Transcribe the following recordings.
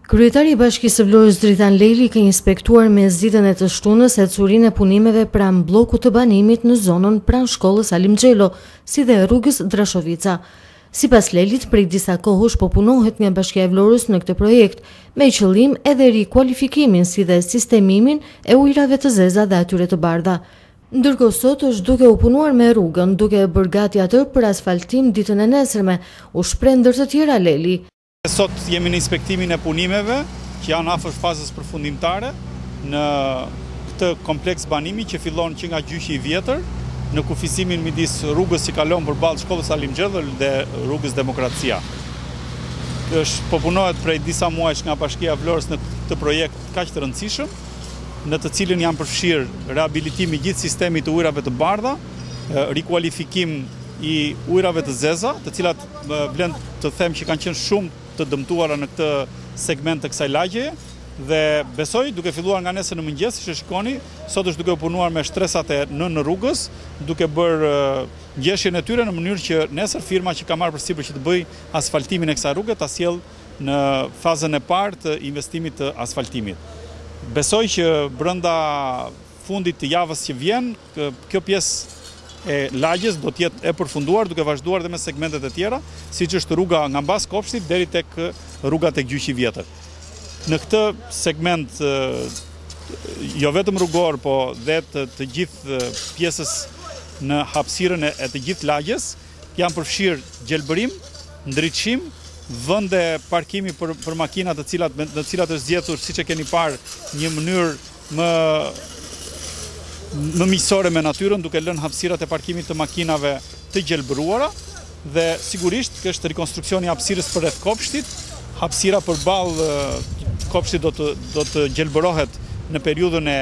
Kryetari i Bashkisë së Vlorës Dritan Leli ka inspektuar mesditën e të shtunës ecurinë e punimeve pranë bllokut të banimit në zonën pranë shkollës Alim Xhelo, si dhe rrugës Drashovica. Sipas Lelit, prej disa kohësh po punohet nga Bashkia e Vlorës në këtë projekt, me qëllim edhe rikualifikimin si dhe sistemimin e ujrave të zeza dhe atyre të bardha. Ndërkohë sot është duke u punuar me rrugën, duke e bërë gati atë për asfaltim ditën e nesërme, u shpreh ndër të tjera Leli. Sot jemi në inspektimin e punimeve që janë afër fazës përfundimtare në këtë kompleks banimi që fillon që nga gjyqi i vjetër në kufizimin midis rrugës që kalon përballë shkollës Alim Xhelo dhe rrugës Demokracia. Po punohet prej disa muajsh nga Bashkia e Vlorës në këtë projekt kaq të rëndësishëm, në të cilin janë përfshirë rehabilitimi i gjithë sistemit të ujrave të bardha, rikualifikim i ujrave të zeza, të cilat vlen të them që kanë qenë shumë të dëmtuara në këtë segment të kësaj lagjeje, dhe besoj duke filluar nga nesër në mëngjes, që shikoni, sot është duke punuar me shtresat e në rrugës, duke bërë ngjeshjen e tyre në mënyrë që nesër firma që ka marrë përsipër që të bëj asfaltimin e kësaj rruge ta sjell në fazën e parë të investimit të asfaltimit. Besoj që brenda fundit të javës që vjen, kjo pjesë e lagjes do të jetë e përfunduar, duke vazhduar dhe me segmentet e tjera, siç është rruga nga mbas kopshtit deri tek rruga tek gjyqi i vjetër. Në këtë segment jo vetëm rrugor, po dhe të gjithë pjesës në hapësirën e të gjithë lagjes janë përfshirë gjelbërim, ndritshim, vende parkimi për makina të cilat është zgjedhur, siç e keni parë, një mënyrë më miqësore me natyrën, duke lënë hapësirat e parkimit të makinave të gjelbëruara, dhe sigurisht që është rekonstruksioni i hapësirës përreth kopshtit. Hapësira përballë kopshtit do të gjelbërohet në periudhën e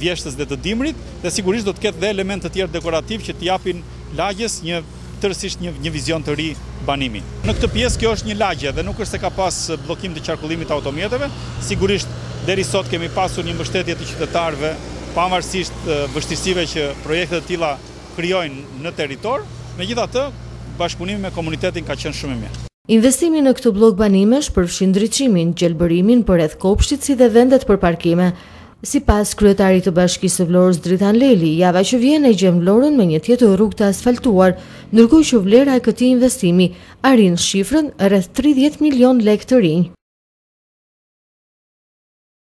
vjeshtës dhe të dimrit, dhe sigurisht do të ketë dhe elemente të tjerë dekorativ që të japin lagjes tërësisht një vizion të ri banimi. Në këtë pjesë kjo është një lagje dhe nuk është se ka pas bllokim të qarkullimit të automjeteve. Sigurisht deri sot kemi pasur një mbështetje të qytetarëve, pavarësisht vështirësive që projekte të tilla krijojnë në territor. Megjithatë, bashkëpunimi me komunitetin ka qenë shumë i mirë. Investimi në këtë bllok banimesh përfshin ndriçimin, gjelbërimin përreth kopshtit si dhe vendet për parkime. Sipas kryetarit të Bashkisë së Vlorës Dritan Leli, java që vjen e gjen Vlorën me një tjetër rrugë të asfaltuar, ndërkohë që vlera e këtij investimi arrin shifrën rreth 30 milion lekë të rinj.